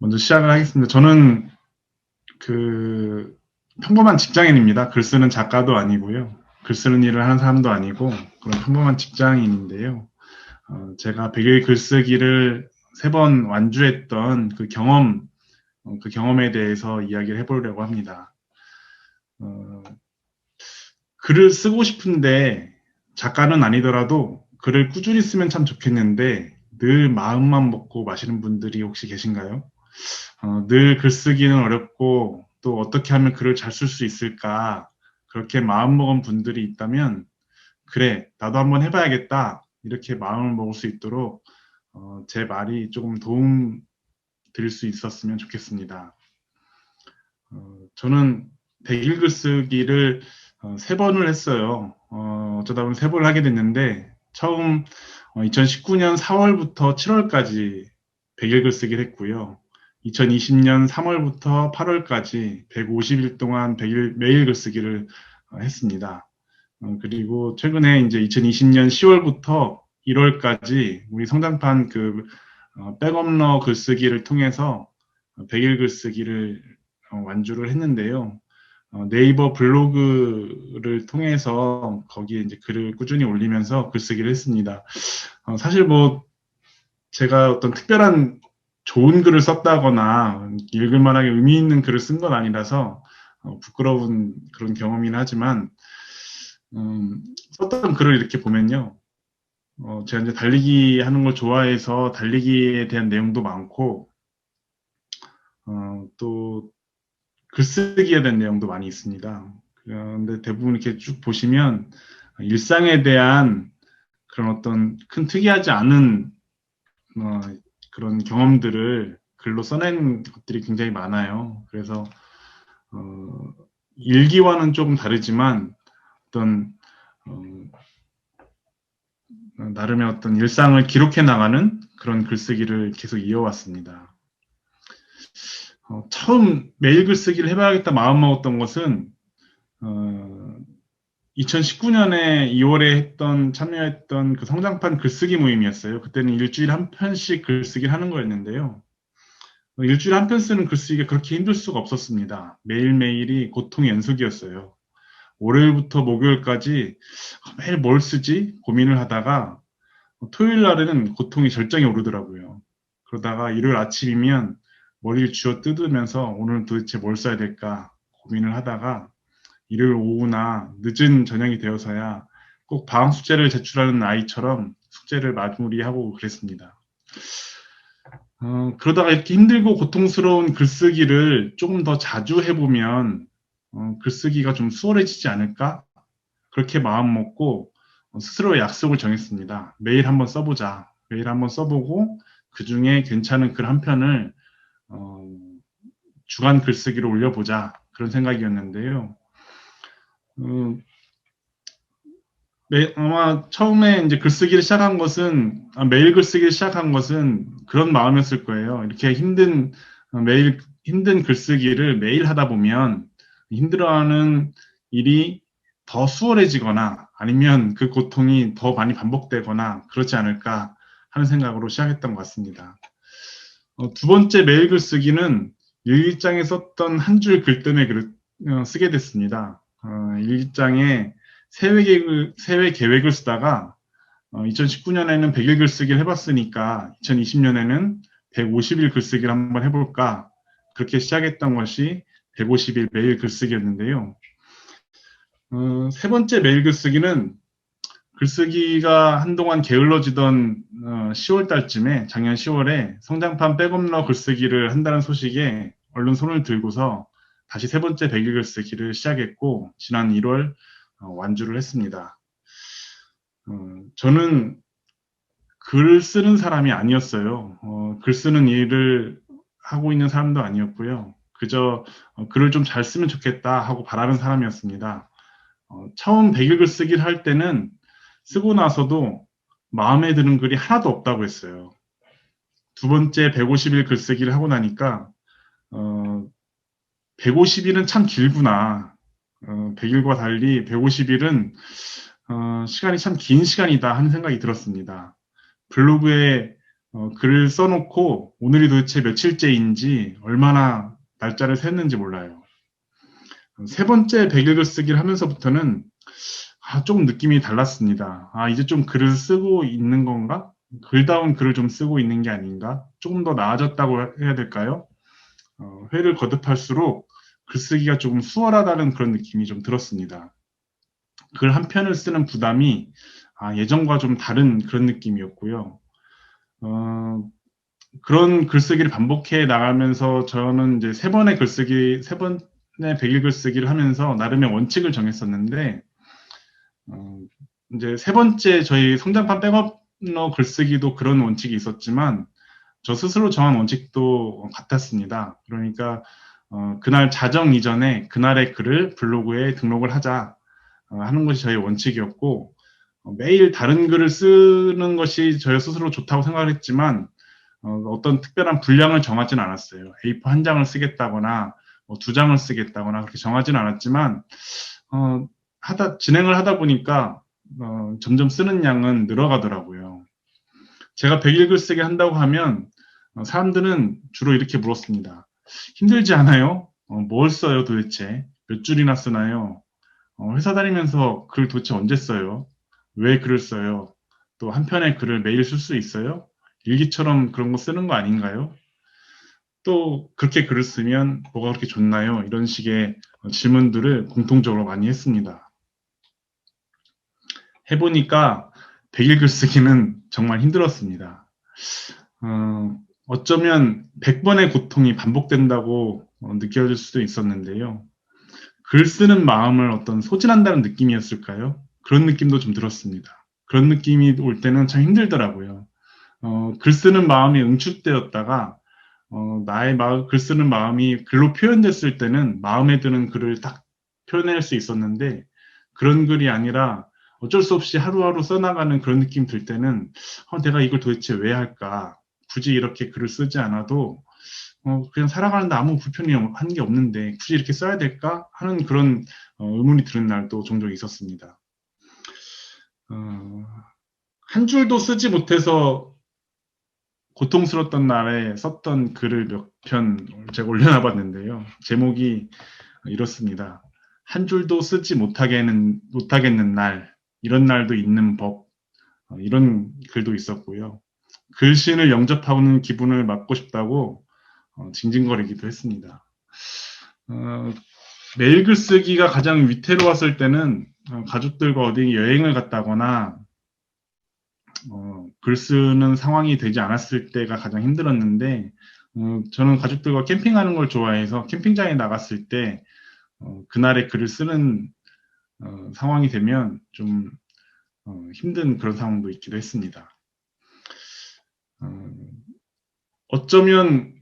먼저 시작을 하겠습니다. 저는 그 평범한 직장인입니다. 글 쓰는 작가도 아니고요. 글 쓰는 일을 하는 사람도 아니고 그런 평범한 직장인인데요. 제가 100일 글쓰기를 3번 완주했던 그 경험에 대해서 이야기를 해보려고 합니다. 어, 글을 쓰고 싶은데 작가는 아니더라도 글을 꾸준히 쓰면 참 좋겠는데 늘 마음만 먹고 마시는 분들이 혹시 계신가요? 늘 글쓰기는 어렵고 또 어떻게 하면 글을 잘 쓸 수 있을까 그렇게 마음먹은 분들이 있다면 그래 나도 한번 해봐야겠다 이렇게 마음을 먹을 수 있도록 제 말이 조금 도움 드릴 수 있었으면 좋겠습니다. 저는 100일 글쓰기를 3번을 했어요. 어쩌다 보면 3번을 하게 됐는데 처음 2019년 4월부터 7월까지 100일 글쓰기를 했고요. 2020년 3월부터 8월까지 150일 동안 100일 매일 글쓰기를 했습니다. 그리고 최근에 이제 2020년 10월부터 1월까지 우리 성장판 백업러 글쓰기를 통해서 100일 글쓰기를 완주를 했는데요. 네이버 블로그를 통해서 거기에 이제 글을 꾸준히 올리면서 글쓰기를 했습니다. 사실 뭐 제가 어떤 특별한 좋은 글을 썼다거나 읽을 만하게 의미 있는 글을 쓴 건 아니라서 부끄러운 그런 경험이긴 하지만 썼던 글을 이렇게 보면요. 제가 이제 달리기 하는 걸 좋아해서 달리기에 대한 내용도 많고 또 글쓰기에 대한 내용도 많이 있습니다. 그런데 대부분 이렇게 쭉 보시면 일상에 대한 그런 어떤 큰 특이하지 않은 어, 그런 경험들을 글로 써낸 것들이 굉장히 많아요. 그래서 어, 일기와는 조금 다르지만 어떤 어, 나름의 어떤 일상을 기록해 나가는 그런 글쓰기를 계속 이어왔습니다. 처음 매일 글쓰기를 해봐야겠다 마음먹었던 것은 2019년에 2월에 참여했던 그 성장판 글쓰기 모임이었어요. 그때는 일주일에 한 편씩 글쓰기를 하는 거였는데요. 일주일에 한 편 쓰는 글쓰기가 그렇게 힘들 수가 없었습니다. 매일매일이 고통의 연속이었어요. 월요일부터 목요일까지 매일 뭘 쓰지? 고민을 하다가 토요일 날에는 고통이 절정에 오르더라고요. 그러다가 일요일 아침이면 머리를 쥐어 뜯으면서 오늘 도대체 뭘 써야 될까 고민을 하다가 일요일 오후나 늦은 저녁이 되어서야 꼭 방학 숙제를 제출하는 아이처럼 숙제를 마무리하고 그랬습니다. 그러다가 이렇게 힘들고 고통스러운 글쓰기를 조금 더 자주 해보면 글쓰기가 좀 수월해지지 않을까? 그렇게 마음 먹고 스스로의 약속을 정했습니다. 매일 한번 써보자. 매일 한번 써보고 그 중에 괜찮은 글 한 편을 어, 주간 글쓰기로 올려보자. 그런 생각이었는데요. 음, 아마 처음에 이제 글쓰기를 시작한 것은 매일 글쓰기를 시작한 것은 그런 마음이었을 거예요. 이렇게 매일 힘든 글쓰기를 매일 하다 보면 힘들어하는 일이 더 수월해지거나 아니면 그 고통이 더 많이 반복되거나 그렇지 않을까 하는 생각으로 시작했던 것 같습니다. 두 번째 매일 글쓰기는 일기장에 썼던 한 줄 글 때문에 쓰게 됐습니다. 일기장에 세회 계획을 쓰다가 2019년에는 100일 글쓰기를 해봤으니까 2020년에는 150일 글쓰기를 한번 해볼까 그렇게 시작했던 것이 150일 매일 글쓰기였는데요. 세 번째 매일 글쓰기는 글쓰기가 한동안 게을러지던 10월 달쯤에 작년 10월에 성장판 백업러 글쓰기를 한다는 소식에 얼른 손을 들고서 다시 세 번째 100일 글쓰기를 시작했고 지난 1월 완주를 했습니다. 저는 글 쓰는 사람이 아니었어요. 글 쓰는 일을 하고 있는 사람도 아니었고요. 그저 글을 좀 잘 쓰면 좋겠다 하고 바라는 사람이었습니다. 처음 100일 글쓰기를 할 때는 쓰고 나서도 마음에 드는 글이 하나도 없다고 했어요. 두 번째 150일 글쓰기를 하고 나니까 150일은 참 길구나. 100일과 달리 150일은 시간이 참 긴 시간이다 하는 생각이 들었습니다. 블로그에 글을 써놓고 오늘이 도대체 며칠째인지 얼마나 날짜를 샜는지 몰라요. 세 번째 100일 글쓰기를 하면서부터는 조금 느낌이 달랐습니다. 이제 좀 글을 쓰고 있는 건가? 글다운 글을 좀 쓰고 있는 게 아닌가? 조금 더 나아졌다고 해야 될까요? 회를 거듭할수록 글쓰기가 조금 수월하다는 그런 느낌이 좀 들었습니다. 글 한 편을 쓰는 부담이 예전과 좀 다른 그런 느낌이었고요. 그런 글쓰기를 반복해 나가면서 저는 이제 세 번의 100일 글쓰기를 하면서 나름의 원칙을 정했었는데, 이제 세 번째 저희 성장판 백업러 글쓰기도 그런 원칙이 있었지만, 저 스스로 정한 원칙도 같았습니다. 그러니까, 그날 자정 이전에 그날의 글을 블로그에 등록을 하자 하는 것이 저희 원칙이었고, 매일 다른 글을 쓰는 것이 저 스스로 좋다고 생각을 했지만, 어떤 특별한 분량을 정하지는 않았어요. A4 한 장을 쓰겠다거나, 두 장을 쓰겠다거나 그렇게 정하지는 않았지만, 진행을 하다 보니까, 점점 쓰는 양은 늘어가더라고요. 제가 100일 글쓰기 한다고 하면, 사람들은 주로 이렇게 물었습니다. 힘들지 않아요? 뭘 써요 도대체? 몇 줄이나 쓰나요? 회사 다니면서 글 도대체 언제 써요? 왜 글을 써요? 또 한 편의 글을 매일 쓸 수 있어요? 일기처럼 그런 거 쓰는 거 아닌가요? 또 그렇게 글을 쓰면 뭐가 그렇게 좋나요? 이런 식의 질문들을 공통적으로 많이 했습니다. 해보니까 100일 글쓰기는 정말 힘들었습니다. 어쩌면 100번의 고통이 반복된다고 느껴질 수도 있었는데요. 글 쓰는 마음을 어떤 소진한다는 느낌이었을까요? 그런 느낌도 좀 들었습니다. 그런 느낌이 올 때는 참 힘들더라고요. 글 쓰는 마음이 응축되었다가 글 쓰는 마음이 글로 표현됐을 때는 마음에 드는 글을 딱 표현할 수 있었는데 그런 글이 아니라 어쩔 수 없이 하루하루 써나가는 그런 느낌 들 때는 내가 이걸 도대체 왜 할까? 굳이 이렇게 글을 쓰지 않아도 그냥 살아가는데 아무 불편이 한 게 없는데 굳이 이렇게 써야 될까? 하는 그런 의문이 드는 날도 종종 있었습니다. 한 줄도 쓰지 못해서 고통스러웠던 날에 썼던 글을 몇 편 제가 올려놔봤는데요. 제목이 이렇습니다. 한 줄도 쓰지 못하겠는 날, 이런 날도 있는 법, 이런 글도 있었고요. 글씨를 영접하는 기분을 맡고 싶다고 징징거리기도 했습니다. 매일 글쓰기가 가장 위태로웠을 때는 가족들과 어디 여행을 갔다거나 글 쓰는 상황이 되지 않았을 때가 가장 힘들었는데 저는 가족들과 캠핑하는 걸 좋아해서 캠핑장에 나갔을 때 그날의 글을 쓰는 상황이 되면 좀 힘든 그런 상황도 있기도 했습니다. 어쩌면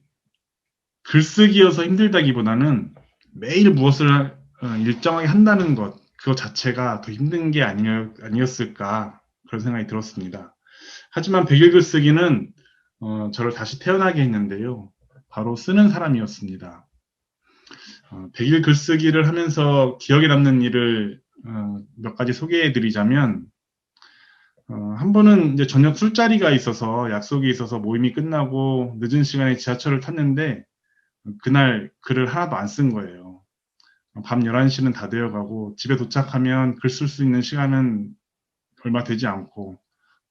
글쓰기여서 힘들다기보다는 매일 무엇을 일정하게 한다는 것, 그거 자체가 더 힘든 게 아니었을까 그런 생각이 들었습니다. 하지만 100일 글쓰기는 저를 다시 태어나게 했는데요. 바로 쓰는 사람이었습니다. 100일 글쓰기를 하면서 기억에 남는 일을 몇 가지 소개해 드리자면 한 번은 이제 저녁 술자리가 있어서 약속이 있어서 모임이 끝나고 늦은 시간에 지하철을 탔는데 그날 글을 하나도 안 쓴 거예요. 밤 11시는 다 되어가고 집에 도착하면 글 쓸 수 있는 시간은 얼마 되지 않고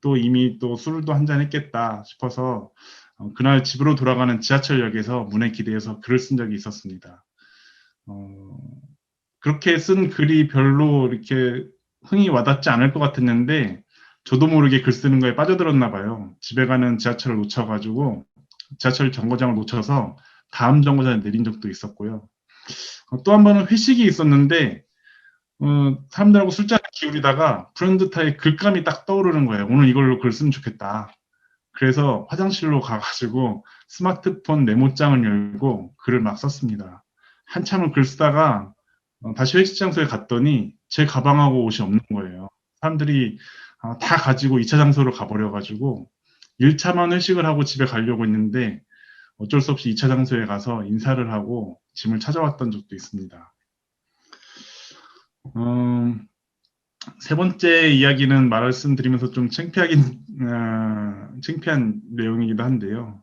또 이미 또 술도 한잔 했겠다 싶어서 그날 집으로 돌아가는 지하철역에서 문에 기대어서 글을 쓴 적이 있었습니다. 그렇게 쓴 글이 별로 이렇게 흥이 와닿지 않을 것 같았는데 저도 모르게 글 쓰는 거에 빠져들었나 봐요. 집에 가는 지하철을 놓쳐가지고 지하철 정거장을 놓쳐서 다음 정거장에 내린 적도 있었고요. 또 한 번은 회식이 있었는데 사람들하고 술자리 기울이다가 불현듯하게 글감이 딱 떠오르는 거예요. 오늘 이걸로 글 쓰면 좋겠다. 그래서 화장실로 가가지고 스마트폰 메모장을 열고 글을 막 썼습니다. 한참을 글 쓰다가 다시 회식 장소에 갔더니 제 가방하고 옷이 없는 거예요. 사람들이 다 가지고 2차 장소로 가버려가지고 1차만 회식을 하고 집에 가려고 했는데 어쩔 수 없이 2차 장소에 가서 인사를 하고 짐을 찾아왔던 적도 있습니다. 세 번째 이야기는 말씀드리면서 좀 창피한 내용이기도 한데요.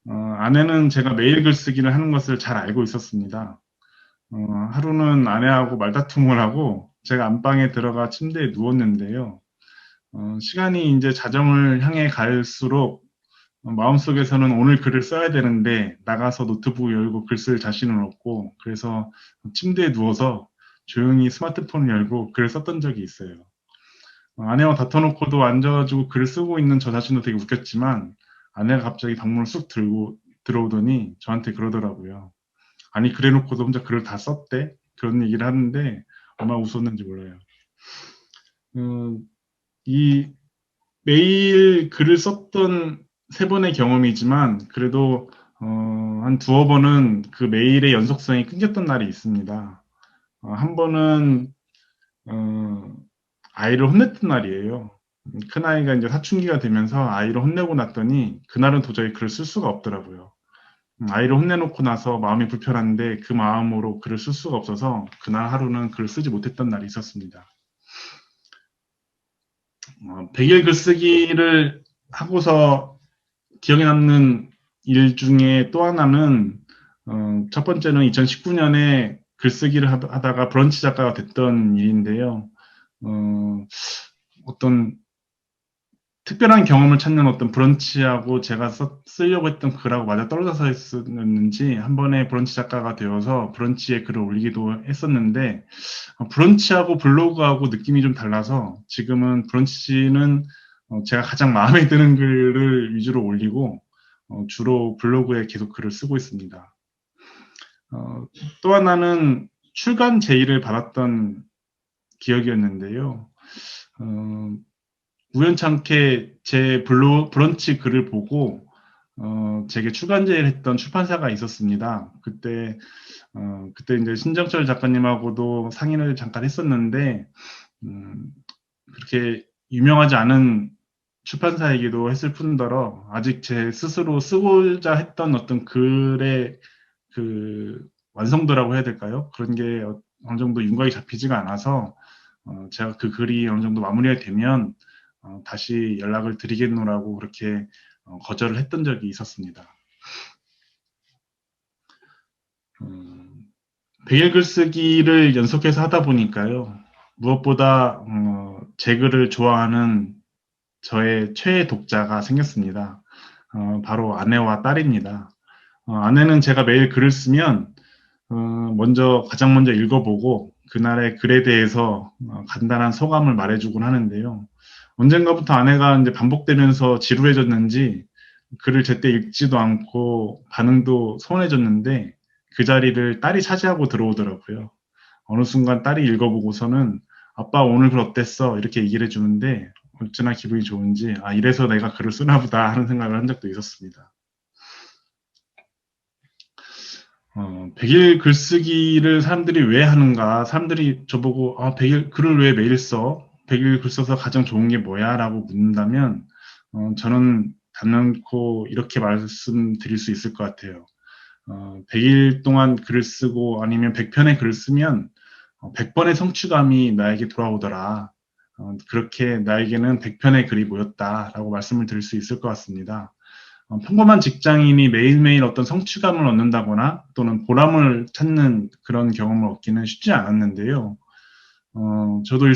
아내는 제가 매일 글쓰기를 하는 것을 잘 알고 있었습니다. 하루는 아내하고 말다툼을 하고 제가 안방에 들어가 침대에 누웠는데요. 시간이 이제 자정을 향해 갈수록 마음속에서는 오늘 글을 써야 되는데 나가서 노트북 열고 글 쓸 자신은 없고 그래서 침대에 누워서 조용히 스마트폰을 열고 글을 썼던 적이 있어요. 아내와 다퉈놓고도 앉아가지고 글을 쓰고 있는 저 자신도 되게 웃겼지만 아내가 갑자기 방문을 쑥 들고 들어오더니 저한테 그러더라고요. 아니 그래놓고도 혼자 글을 다 썼대? 그런 얘기를 하는데 얼마나 웃었는지 몰라요. 음, 이 매일 글을 썼던 세 번의 경험이지만 그래도 한 두어 번은 그 메일의 연속성이 끊겼던 날이 있습니다. 한 번은 어, 아이를 혼냈던 날이에요. 큰아이가 이제 사춘기가 되면서 아이를 혼내고 났더니 그날은 도저히 글을 쓸 수가 없더라고요. 아이를 혼내놓고 나서 마음이 불편한데 그 마음으로 글을 쓸 수가 없어서 그날 하루는 글을 쓰지 못했던 날이 있었습니다. 100일 글쓰기를 하고서 기억에 남는 일 중에 또 하나는 첫 번째는 2019년에 글쓰기를 하다가 브런치 작가가 됐던 일인데요. 어떤 특별한 경험을 찾는 어떤 브런치하고 제가 쓰려고 했던 글하고 맞아 떨어져서 했었는지 한 번에 브런치 작가가 되어서 브런치에 글을 올리기도 했었는데 브런치하고 블로그하고 느낌이 좀 달라서 지금은 브런치는 제가 가장 마음에 드는 글을 위주로 올리고 주로 블로그에 계속 글을 쓰고 있습니다. 또 하나는 출간 제의를 받았던 기억이었는데요. 우연찮게 제 브런치 글을 보고 제게 출간 제의를 했던 출판사가 있었습니다. 그때 이제 신정철 작가님하고도 상의를 잠깐 했었는데 그렇게 유명하지 않은 출판사이기도 했을 뿐더러 아직 제 스스로 쓰고자 했던 어떤 글의 그 완성도라고 해야 될까요? 그런 게 어느 정도 윤곽이 잡히지가 않아서 제가 그 글이 어느 정도 마무리가 되면 다시 연락을 드리겠노라고 그렇게 거절을 했던 적이 있었습니다. 100일 글쓰기를 연속해서 하다 보니까요. 무엇보다 제 글을 좋아하는 저의 최애 독자가 생겼습니다. 바로 아내와 딸입니다. 아내는 제가 매일 글을 쓰면 가장 먼저 읽어보고 그날의 글에 대해서 간단한 소감을 말해주곤 하는데요. 언젠가부터 아내가 이제 반복되면서 지루해졌는지 글을 제때 읽지도 않고 반응도 소원해졌는데 그 자리를 딸이 차지하고 들어오더라고요. 어느 순간 딸이 읽어보고서는 아빠 오늘 글 어땠어? 이렇게 얘기를 해주는데 어찌나 기분이 좋은지 이래서 내가 글을 쓰나 보다 하는 생각을 한 적도 있었습니다. 100일 글쓰기를 사람들이 왜 하는가? 사람들이 저보고 100일 글을 왜 매일 써? 100일 글 써서 가장 좋은 게 뭐야? 라고 묻는다면 저는 단연코 이렇게 말씀드릴 수 있을 것 같아요. 100일 동안 글을 쓰고 아니면 100편의 글을 쓰면 100번의 성취감이 나에게 돌아오더라. 그렇게 나에게는 100편의 글이 모였다라고 말씀을 드릴 수 있을 것 같습니다. 평범한 직장인이 매일매일 어떤 성취감을 얻는다거나 또는 보람을 찾는 그런 경험을 얻기는 쉽지 않았는데요. 저도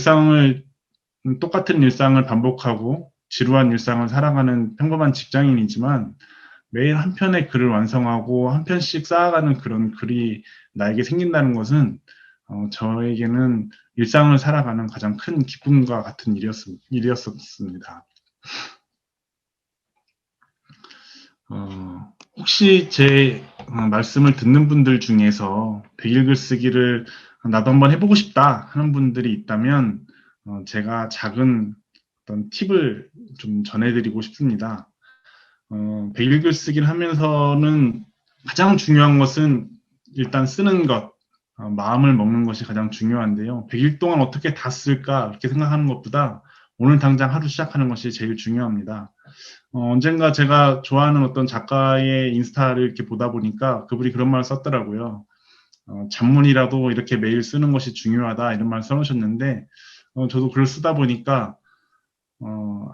똑같은 일상을 반복하고 지루한 일상을 살아가는 평범한 직장인이지만 매일 한 편의 글을 완성하고 한 편씩 쌓아가는 그런 글이 나에게 생긴다는 것은 저에게는 일상을 살아가는 가장 큰 기쁨과 같은 일이었습니다. 혹시 제 말씀을 듣는 분들 중에서 100일 글쓰기를 나도 한번 해보고 싶다 하는 분들이 있다면 제가 작은 어떤 팁을 좀 전해드리고 싶습니다. 100일 글쓰기를 하면서는 가장 중요한 것은 일단 쓰는 것, 마음을 먹는 것이 가장 중요한데요. 100일 동안 어떻게 다 쓸까 이렇게 생각하는 것보다 오늘 당장 하루 시작하는 것이 제일 중요합니다. 언젠가 제가 좋아하는 어떤 작가의 인스타를 이렇게 보다 보니까 그분이 그런 말을 썼더라고요. 잡문이라도 이렇게 매일 쓰는 것이 중요하다 이런 말을 써놓으셨는데 저도 글을 쓰다 보니까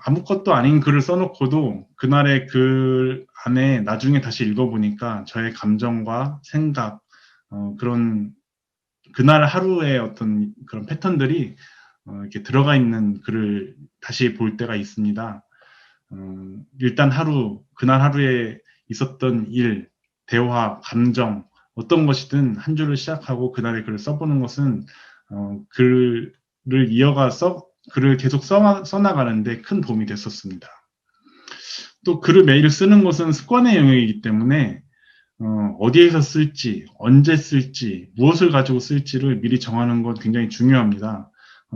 아무것도 아닌 글을 써놓고도 그날의 글 안에 나중에 다시 읽어보니까 저의 감정과 생각, 그런 그날 하루의 어떤 그런 패턴들이 이렇게 들어가 있는 글을 다시 볼 때가 있습니다. 일단 그날 하루에 있었던 일, 대화, 감정, 어떤 것이든 한 줄을 시작하고 그날의 글을 써보는 것은 글을 글을 계속 써나가는데 큰 도움이 됐었습니다. 또 글을 매일 쓰는 것은 습관의 영역이기 때문에 어디에서 쓸지, 언제 쓸지, 무엇을 가지고 쓸지를 미리 정하는 건 굉장히 중요합니다.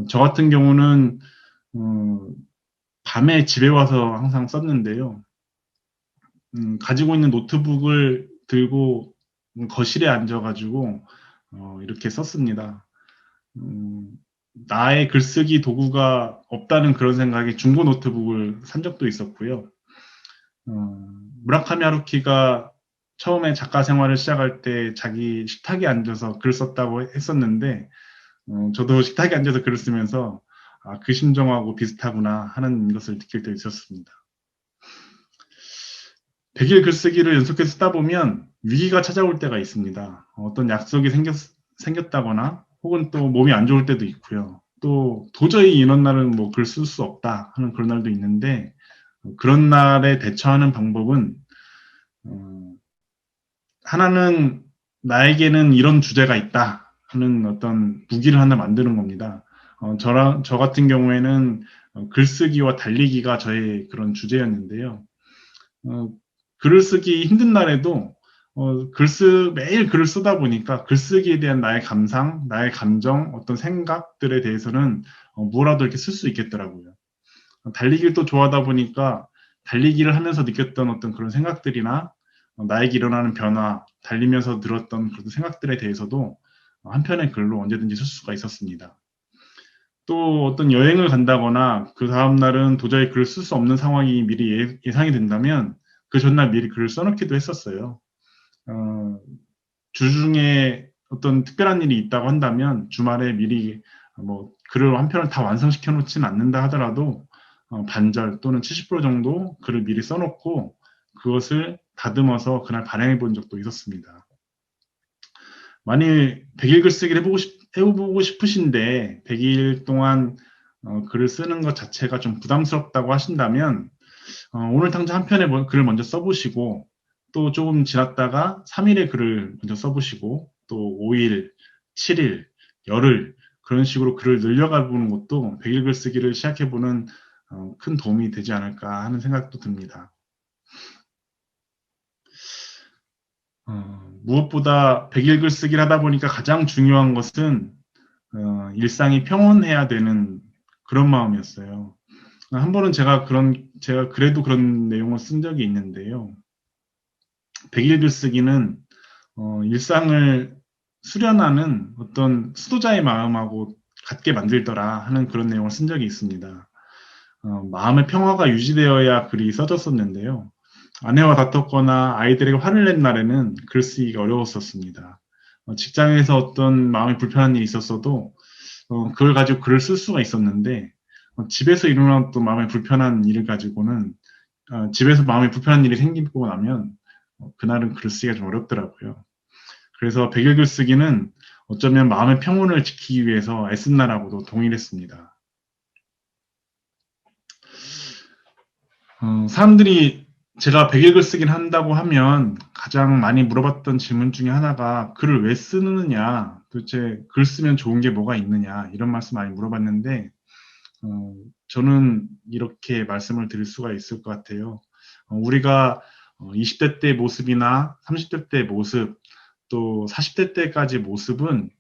저 같은 경우는 밤에 집에 와서 항상 썼는데요. 가지고 있는 노트북을 들고 거실에 앉아가지고 이렇게 썼습니다. 나의 글쓰기 도구가 없다는 그런 생각에 중고 노트북을 산 적도 있었고요. 무라카미 하루키가 처음에 작가 생활을 시작할 때 자기 식탁에 앉아서 글 썼다고 했었는데 저도 식탁에 앉아서 글을 쓰면서 그 심정하고 비슷하구나 하는 것을 느낄 때 있었습니다. 100일 글쓰기를 연속해서 쓰다 보면 위기가 찾아올 때가 있습니다. 어떤 약속이 생겼다거나 혹은 또 몸이 안 좋을 때도 있고요. 또 도저히 이런 날은 뭐 글 쓸 수 없다 하는 그런 날도 있는데 그런 날에 대처하는 방법은 하나는 나에게는 이런 주제가 있다 하는 어떤 무기를 하나 만드는 겁니다. 저 같은 경우에는 글쓰기와 달리기가 저의 그런 주제였는데요. 글을 쓰기 힘든 날에도 매일 글을 쓰다 보니까 글쓰기에 대한 나의 감상, 나의 감정, 어떤 생각들에 대해서는 뭐라도 이렇게 쓸 수 있겠더라고요. 달리기를 또 좋아하다 보니까 달리기를 하면서 느꼈던 어떤 그런 생각들이나 나에게 일어나는 변화, 달리면서 들었던 그런 생각들에 대해서도 한 편의 글로 언제든지 쓸 수가 있었습니다. 또 어떤 여행을 간다거나 그 다음날은 도저히 글을 쓸 수 없는 상황이 미리 예상이 된다면 그 전날 미리 글을 써놓기도 했었어요. 주중에 어떤 특별한 일이 있다고 한다면 주말에 미리 뭐 글을 한 편을 다 완성시켜 놓지는 않는다 하더라도 반절 또는 70% 정도 글을 미리 써놓고 그것을 다듬어서 그날 발행해 본 적도 있었습니다. 만일 100일 글쓰기를 해보고 싶으신데 100일 동안 글을 쓰는 것 자체가 좀 부담스럽다고 하신다면 오늘 당장 한 편의 글을 먼저 써보시고 또 조금 지났다가 3일의 글을 먼저 써보시고 또 5일, 7일, 열흘 그런 식으로 글을 늘려가 보는 것도 100일 글쓰기를 시작해보는 큰 도움이 되지 않을까 하는 생각도 듭니다. 무엇보다 100일 글쓰기를 하다 보니까 가장 중요한 것은 일상이 평온해야 되는 그런 마음이었어요. 한 번은 제가 그래도 그런 내용을 쓴 적이 있는데요. 100일 글쓰기는 일상을 수련하는 어떤 수도자의 마음하고 같게 만들더라 하는 그런 내용을 쓴 적이 있습니다. 마음의 평화가 유지되어야 글이 써졌었는데요. 아내와 다퉜거나 아이들에게 화를 낸 날에는 글쓰기가 어려웠었습니다. 직장에서 어떤 마음이 불편한 일이 있었어도 그걸 가지고 글을 쓸 수가 있었는데 집에서 일어났던 마음의 불편한 일을 가지고는 집에서 마음에 불편한 일이 생기고 나면 그날은 글쓰기가 좀 어렵더라고요. 그래서 100일 글쓰기는 어쩌면 마음의 평온을 지키기 위해서 애쓴다라고도 동일했습니다. 사람들이 제가 100일 글쓰기를 한다고 하면 가장 많이 물어봤던 질문 중에 하나가 글을 왜 쓰느냐, 도대체 글 쓰면 좋은 게 뭐가 있느냐 이런 말씀 많이 물어봤는데 저는 이렇게 말씀을 드릴 수가 있을 것 같아요. 우리가 20대 때 모습이나 30대 때 모습, 또 40대 때까지 모습은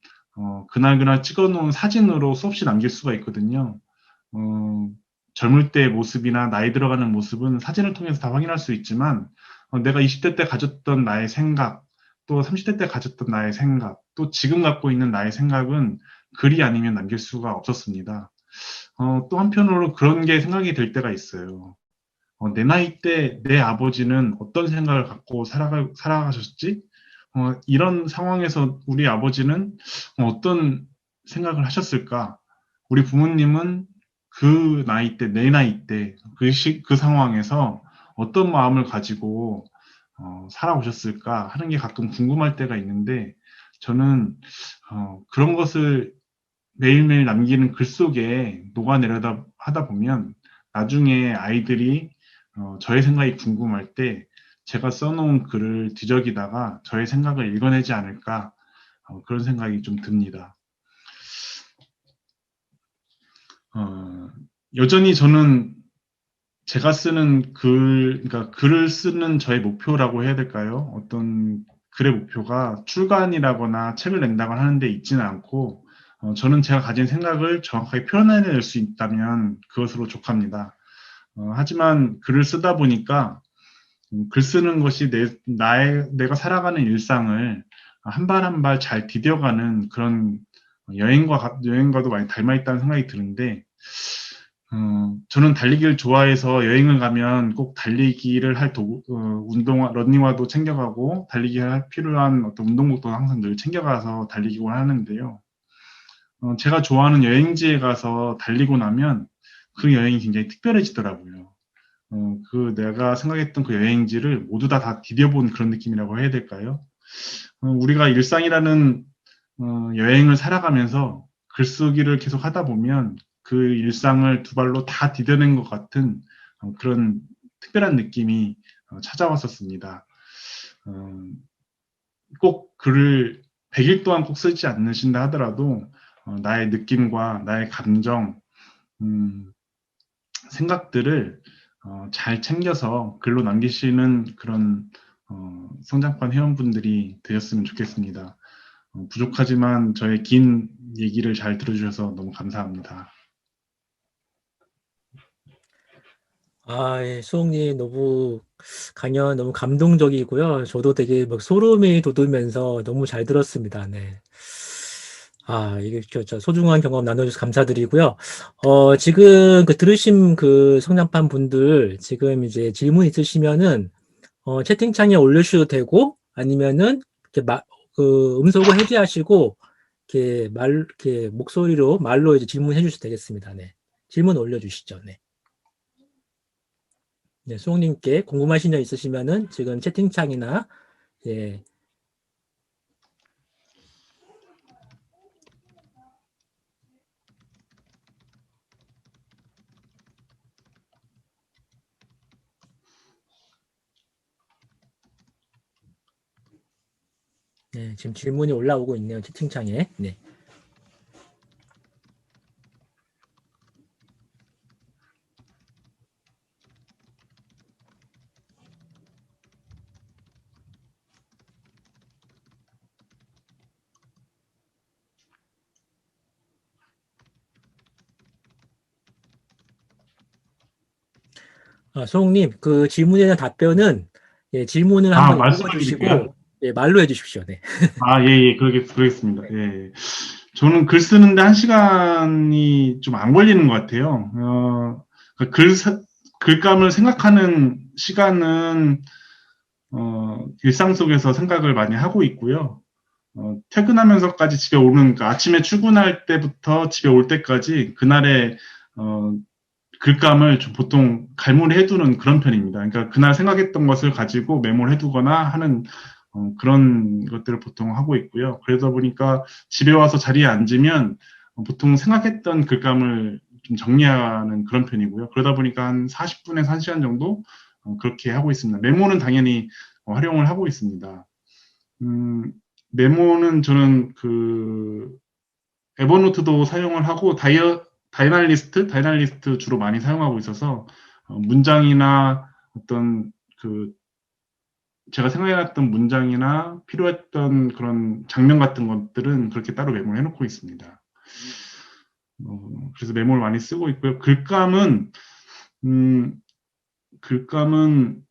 그날 찍어놓은 사진으로 수없이 남길 수가 있거든요. 젊을 때의 모습이나 나이 들어가는 모습은 사진을 통해서 다 확인할 수 있지만 내가 20대 때 가졌던 나의 생각, 또 30대 때 가졌던 나의 생각, 또 지금 갖고 있는 나의 생각은 글이 아니면 남길 수가 없었습니다. 또 한편으로 그런 게 생각이 될 때가 있어요. 내 나이 때 내 아버지는 어떤 생각을 갖고 살아가셨지? 이런 상황에서 우리 아버지는 어떤 생각을 하셨을까? 우리 부모님은 그 나이 때, 내 나이 때, 그 상황에서 어떤 마음을 가지고 살아오셨을까 하는 게 가끔 궁금할 때가 있는데, 저는 그런 것을 매일매일 남기는 글 속에 녹아내려다 하다 보면 나중에 아이들이 저의 생각이 궁금할 때 제가 써놓은 글을 뒤적이다가 저의 생각을 읽어내지 않을까 그런 생각이 좀 듭니다. 어, 여전히 저는 제가 쓰는 그러니까 글을 쓰는 저의 목표라고 해야 될까요? 어떤 글의 목표가 출간이라거나 책을 낸다거나 하는 데 있지는 않고, 저는 제가 가진 생각을 정확하게 표현해낼 수 있다면 그것으로 족합니다. 하지만 글을 쓰다 보니까 글 쓰는 것이 내가 살아가는 일상을 한 발 한 발 잘 디뎌가는 그런 여행과도 많이 닮아 있다는 생각이 드는데, 저는 달리기를 좋아해서 여행을 가면 꼭 달리기를 할 도구, 러닝화도 챙겨가고, 달리기 할 필요한 어떤 운동복도 항상 늘 챙겨가서 달리기를 하는데요. 제가 좋아하는 여행지에 가서 달리고 나면 그 여행이 굉장히 특별해지더라고요. 내가 생각했던 그 여행지를 모두 다 디뎌본 그런 느낌이라고 해야 될까요? 우리가 일상이라는 여행을 살아가면서 글쓰기를 계속 하다 보면 그 일상을 두 발로 다 디뎌낸 것 같은 그런 특별한 느낌이 찾아왔었습니다. 꼭 글을 100일 동안 꼭 쓰지 않으신다 하더라도 나의 느낌과 나의 감정, 생각들을 잘 챙겨서 글로 남기시는 그런 성장판 회원분들이 되었으면 좋겠습니다. 부족하지만 저의 긴 얘기를 잘 들어주셔서 너무 감사합니다. 예, 수홍님 너무 강연 너무 감동적이고요. 저도 되게 막 소름이 돋으면서 너무 잘 들었습니다. 네. 이게 저 소중한 경험 나눠주셔서 감사드리고요. 지금 그 들으신 그 성장판 분들 지금 이제 질문 있으시면은 채팅창에 올려주셔도 되고 아니면은 이렇게 그 음소거 해제하시고 이렇게 목소리로 말로 이제 질문해 주셔도 되겠습니다. 네. 질문 올려주시죠. 네. 네, 수홍님께 궁금하신 점 있으시면은 지금 채팅창이나 예, 네, 지금 질문이 올라오고 있네요. 채팅창에. 네. 수홍님, 그 질문에 대한 답변은 예, 질문을 한번 말씀을 드릴까요? 읽어주시고 예, 말로 해주십시오. 네. 예, 그러겠습니다. 예. 저는 글 쓰는데 1시간이 좀 안 걸리는 것 같아요. 그 글감을 생각하는 시간은, 일상 속에서 생각을 많이 하고 있고요. 퇴근하면서까지 집에 오는, 그러니까 아침에 출근할 때부터 집에 올 때까지 그날의, 글감을 좀 보통 갈무리 해두는 그런 편입니다. 그러니까 그날 생각했던 것을 가지고 메모를 해두거나 하는 그런 것들을 보통 하고 있고요. 그러다 보니까 집에 와서 자리에 앉으면 보통 생각했던 글감을 좀 정리하는 그런 편이고요. 그러다 보니까 한 40분에서 1시간 정도 그렇게 하고 있습니다. 메모는 당연히 활용을 하고 있습니다. 음, 메모는 저는 에버노트도 사용을 하고 다이널리스트 주로 많이 사용하고 있어서 문장이나 어떤 제가 생각해놨던 문장이나 필요했던 그런 장면 같은 것들은 그렇게 따로 메모를 해놓고 있습니다. 그래서 메모를 많이 쓰고 있고요. 음, 글감은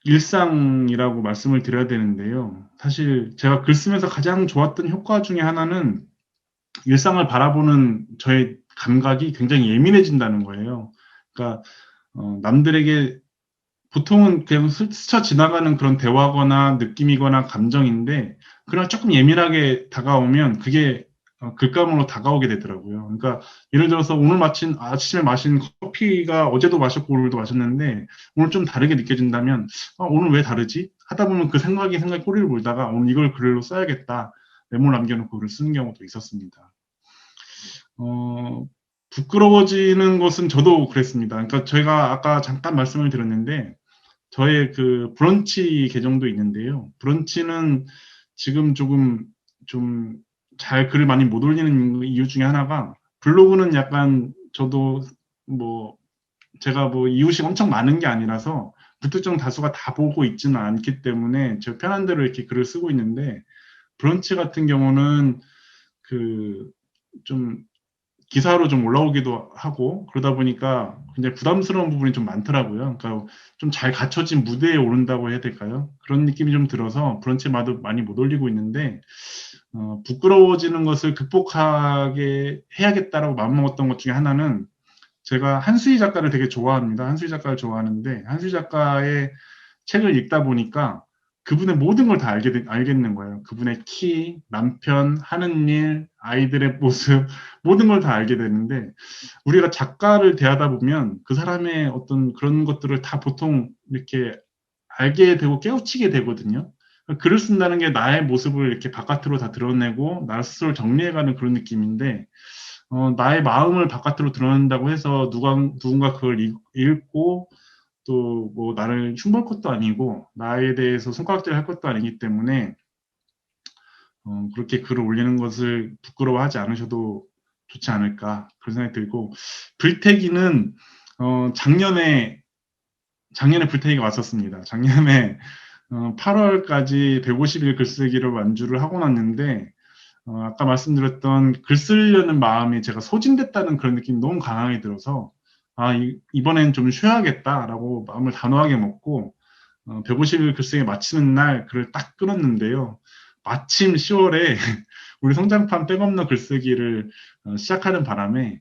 일상이라고 말씀을 드려야 되는데요. 사실 제가 글 쓰면서 가장 좋았던 효과 중에 하나는 일상을 바라보는 저의 감각이 굉장히 예민해진다는 거예요. 그러니까 남들에게 보통은 그냥 스쳐 지나가는 그런 대화거나 느낌이거나 감정인데 그런 조금 예민하게 다가오면 그게 글감으로 다가오게 되더라고요. 그러니까 예를 들어서 오늘 아침에 마신 커피가 어제도 마셨고 오늘도 마셨는데 오늘 좀 다르게 느껴진다면 오늘 왜 다르지? 하다 보면 그 생각이 꼬리를 물다가 오늘 이걸 글로 써야겠다. 메모를 남겨놓고 글을 쓰는 경우도 있었습니다. 부끄러워지는 것은 저도 그랬습니다. 그러니까 저희가 아까 잠깐 말씀을 드렸는데 저의 그 브런치 계정도 있는데요. 브런치는 지금 조금 좀 잘 글을 많이 못 올리는 이유 중에 하나가 블로그는 약간 저도 뭐 제가 뭐 이웃이 엄청 많은 게 아니라서 불특정 다수가 다 보고 있지는 않기 때문에 제 편한 대로 이렇게 글을 쓰고 있는데 브런치 같은 경우는 그 좀 기사로 좀 올라오기도 하고 그러다 보니까 굉장히 부담스러운 부분이 좀 많더라고요. 그러니까 좀 잘 갖춰진 무대에 오른다고 해야 될까요? 그런 느낌이 좀 들어서 브런치 마도 많이 못 올리고 있는데 부끄러워지는 것을 극복하게 해야겠다라고 마음먹었던 것 중에 하나는 제가 한수희 작가를 되게 좋아합니다. 한수희 작가를 좋아하는데 한수희 작가의 책을 읽다 보니까 그분의 모든 걸 다 알겠는 거예요. 그분의 키, 남편, 하는 일, 아이들의 모습, 모든 걸 다 알게 되는데, 우리가 작가를 대하다 보면 그 사람의 어떤 그런 것들을 다 보통 이렇게 알게 되고 깨우치게 되거든요. 글을 쓴다는 게 나의 모습을 이렇게 바깥으로 다 드러내고, 나 스스로 정리해가는 그런 느낌인데, 나의 마음을 바깥으로 드러낸다고 해서 누군가 그걸 읽고 또 뭐 나를 흉볼 것도 아니고 나에 대해서 손가락질 할 것도 아니기 때문에 그렇게 글을 올리는 것을 부끄러워하지 않으셔도 좋지 않을까 그런 생각이 들고 불태기는 작년에 불태기가 왔었습니다. 작년에 8월까지 150일 글쓰기를 완주를 하고 났는데 아까 말씀드렸던 글 쓰려는 마음이 제가 소진됐다는 그런 느낌이 너무 강하게 들어서 이번엔 좀 쉬어야겠다라고 마음을 단호하게 먹고 150일 글쓰기 마치는 날 글을 딱 끊었는데요. 마침 10월에 우리 성장판 백없는 글쓰기를 시작하는 바람에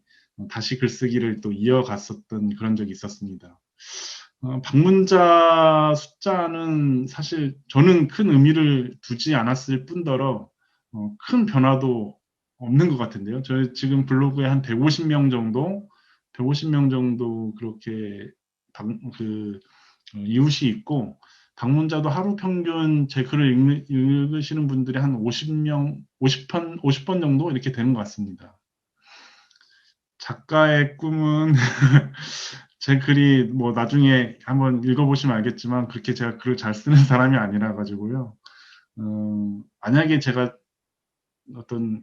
다시 글쓰기를 또 이어갔었던 그런 적이 있었습니다. 방문자 숫자는 사실 저는 큰 의미를 두지 않았을 뿐더러 큰 변화도 없는 것 같은데요. 저희 지금 블로그에 한 150명 정도 그렇게 이웃이 있고 방문자도 하루 평균 제 글을 읽으시는 분들이 한 50번 정도 이렇게 되는 것 같습니다. 작가의 꿈은 제 글이 뭐 나중에 한번 읽어보시면 알겠지만 그렇게 제가 글을 잘 쓰는 사람이 아니라 가지고요. 만약에 제가 어떤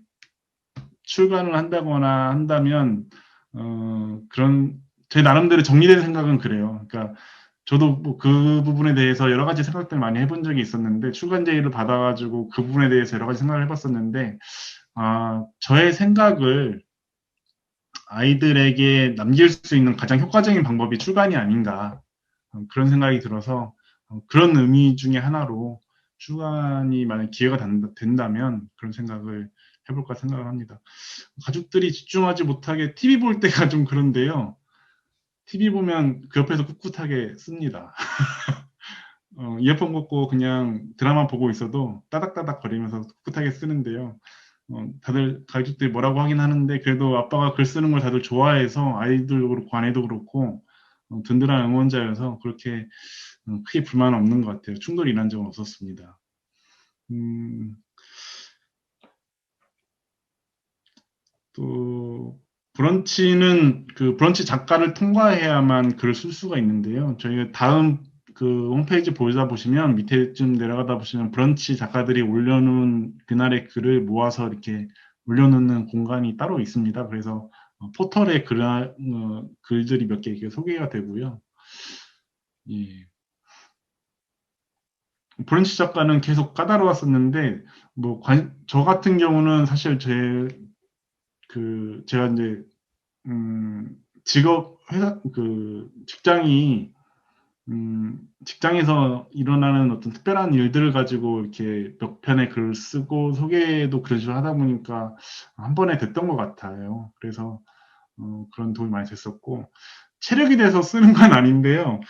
출간을 한다거나 한다면 그런 제 나름대로 정리된 생각은 그래요. 그러니까 저도 뭐 그 부분에 대해서 여러 가지 생각들 많이 해본 적이 있었는데 출간 제의를 받아가지고 그 부분에 대해서 여러 가지 생각을 해봤었는데 저의 생각을 아이들에게 남길 수 있는 가장 효과적인 방법이 출간이 아닌가 그런 생각이 들어서 그런 의미 중에 하나로 출간이 만약 기회가 된다면 그런 생각을 해볼까 생각을 합니다. 가족들이 집중하지 못하게 TV 볼 때가 좀 그런데요. TV 보면 그 옆에서 꿋꿋하게 씁니다. 이어폰 꽂고 그냥 드라마 보고 있어도 따닥따닥 거리면서 꿋꿋하게 쓰는데요. 다들 가족들이 뭐라고 하긴 하는데 그래도 아빠가 글 쓰는 걸 다들 좋아해서 아이들도 그렇고 아내도 그렇고 든든한 응원자여서 그렇게 크게 불만은 없는 것 같아요. 충돌이 일어난 적은 없었습니다. 또 브런치는 그 브런치 작가를 통과해야만 글을 쓸 수가 있는데요. 저희가 다음 그 홈페이지 보다 보시면 밑에쯤 내려가다 보시면 브런치 작가들이 올려놓은 그날의 글을 모아서 이렇게 올려놓는 공간이 따로 있습니다. 그래서 포털에 글들이 몇 개 소개가 되고요. 예. 브런치 작가는 계속 까다로웠었는데 저 같은 경우는 사실 제가 이제 직장이 직장에서 일어나는 어떤 특별한 일들을 가지고 이렇게 몇 편의 글을 쓰고 소개도 그런 식으로 하다 보니까 한 번에 됐던 것 같아요. 그래서 그런 도움이 많이 됐었고 체력이 돼서 쓰는 건 아닌데요.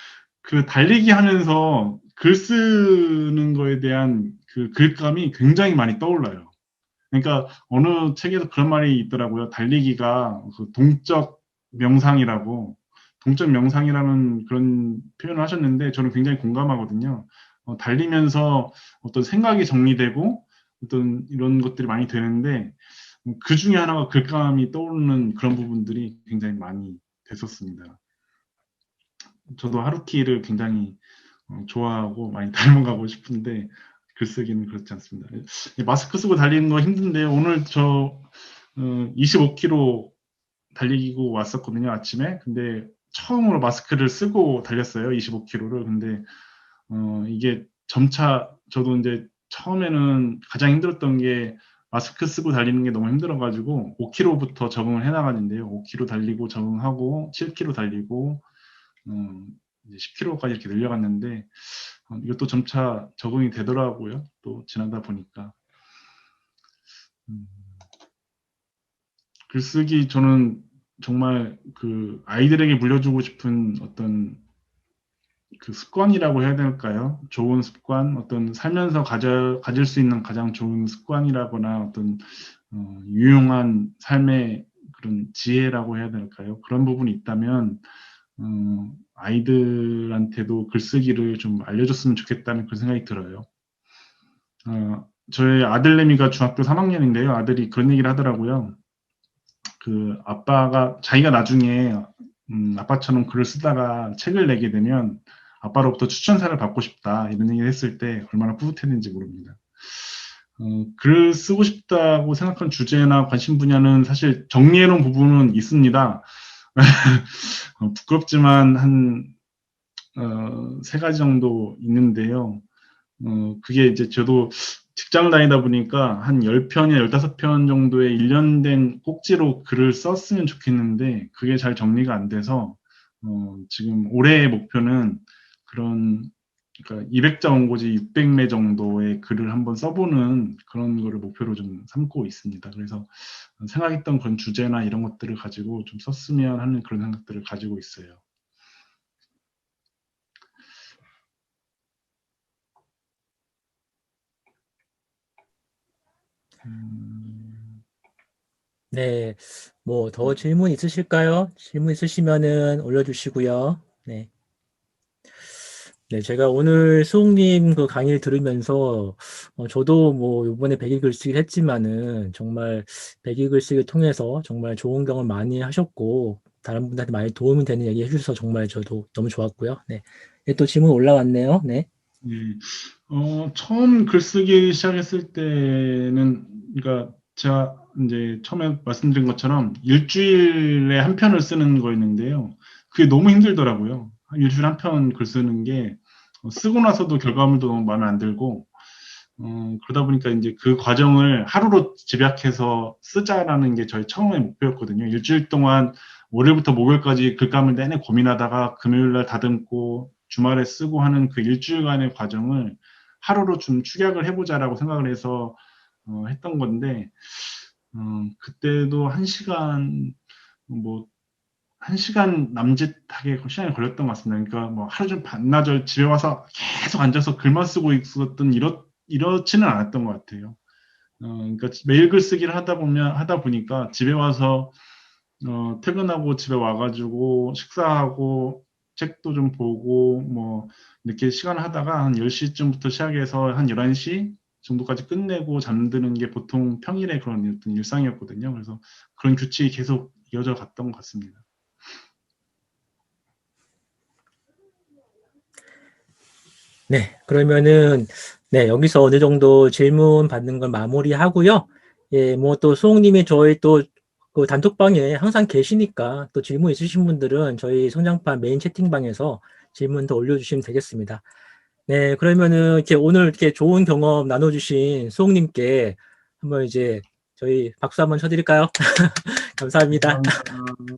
그 달리기 하면서 글 쓰는 거에 대한 그 글감이 굉장히 많이 떠올라요. 그러니까 어느 책에서 그런 말이 있더라고요. 달리기가 그 동적 명상이라고, 동적 명상이라는 그런 표현을 하셨는데 저는 굉장히 공감하거든요. 달리면서 어떤 생각이 정리되고 어떤 이런 것들이 많이 되는데 그 중에 하나가 글감이 떠오르는 그런 부분들이 굉장히 많이 됐었습니다. 저도 하루키를 굉장히 좋아하고 많이 닮아가고 싶은데 글쓰기는 그렇지 않습니다. 마스크 쓰고 달리는 거 힘든데요. 오늘 저 25km 달리고 왔었거든요, 아침에. 근데 처음으로 마스크를 쓰고 달렸어요, 25km를. 근데 이게 점차 저도 이제 처음에는 가장 힘들었던 게 마스크 쓰고 달리는 게 너무 힘들어가지고 5km부터 적응을 해나가는데요. 5km 달리고 적응하고 7km 달리고 이제 10km까지 이렇게 늘려갔는데 이것도 점차 적응이 되더라고요. 또 지나다 보니까. 음, 글쓰기 저는 정말 그 아이들에게 물려주고 싶은 어떤 그 습관이라고 해야 될까요? 좋은 습관, 어떤 살면서 가질 수 있는 가장 좋은 습관이라거나 어떤 유용한 삶의 그런 지혜라고 해야 될까요? 그런 부분이 있다면 아이들한테도 글쓰기를 좀 알려줬으면 좋겠다는 그런 생각이 들어요. 저희 아들내미가 중학교 3학년인데요. 아들이 그런 얘기를 하더라고요. 그 아빠가 자기가 나중에 아빠처럼 글을 쓰다가 책을 내게 되면 아빠로부터 추천사를 받고 싶다 이런 얘기를 했을 때 얼마나 뿌듯했는지 모릅니다. 글을 쓰고 싶다고 생각한 주제나 관심 분야는 사실 정리해놓은 부분은 있습니다. 부끄럽지만 한 세 가지 정도 있는데요. 그게 이제 저도 직장 다니다 보니까 한 10편이나 15편 정도의 일련된 꼭지로 글을 썼으면 좋겠는데 그게 잘 정리가 안 돼서 지금 올해의 목표는 그런 그러니까 200자 원고지 600매 정도의 글을 한번 써보는 그런 거를 목표로 좀 삼고 있습니다. 그래서 생각했던 그런 주제나 이런 것들을 가지고 좀 썼으면 하는 그런 생각들을 가지고 있어요. 네, 뭐 더 질문 있으실까요? 질문 있으시면은 올려주시고요. 네. 네, 제가 오늘 수홍님 그 강의를 들으면서 저도 뭐 이번에 백일 글쓰기를 했지만은 정말 백일 글쓰기를 통해서 정말 좋은 경험 많이 하셨고 다른 분들한테 많이 도움이 되는 얘기 해주셔서 정말 저도 너무 좋았고요. 네, 네, 또 질문 올라왔네요. 네. 예. 처음 글쓰기 시작했을 때는, 그러니까 제가 이제 처음에 말씀드린 것처럼 일주일에 한 편을 쓰는 거였는데요. 그게 너무 힘들더라고요. 일주일에 한 편 글 쓰는 게 쓰고 나서도 결과물도 너무 마음에 안 들고, 그러다 보니까 이제 그 과정을 하루로 집약해서 쓰자라는 게 저희 처음의 목표였거든요. 일주일 동안 월요일부터 목요일까지 글감을 내내 고민하다가 금요일 날 다듬고 주말에 쓰고 하는 그 일주일간의 과정을 하루로 좀 축약을 해보자라고 생각을 해서 했던 건데 그때도 뭐 1시간 남짓하게 시간이 걸렸던 것 같습니다. 그러니까 뭐 하루 종 반나절 집에 와서 계속 앉아서 글만 쓰고 있었던 이렇지는 않았던 것 같아요. 그러니까 매일 글쓰기를 하다 보니까 집에 와서 퇴근하고 집에 와가지고 식사하고 책도 좀 보고 뭐 이렇게 시간을 하다가 한 10시쯤부터 시작해서 한 11시 정도까지 끝내고 잠드는 게 보통 평일에 그런 어떤 일상이었거든요. 그래서 그런 규칙이 계속 이어져 갔던 것 같습니다. 네, 그러면은 네, 여기서 어느 정도 질문 받는 걸 마무리하고요. 예, 뭐 또 수홍님이 저희 또 그 단톡방에 항상 계시니까 또 질문 있으신 분들은 저희 성장판 메인 채팅방에서 질문 더 올려주시면 되겠습니다. 네, 그러면은 이렇게 오늘 이렇게 좋은 경험 나눠주신 수홍님께 한번 이제 저희 박수 한번 쳐드릴까요? 감사합니다. 감사합니다.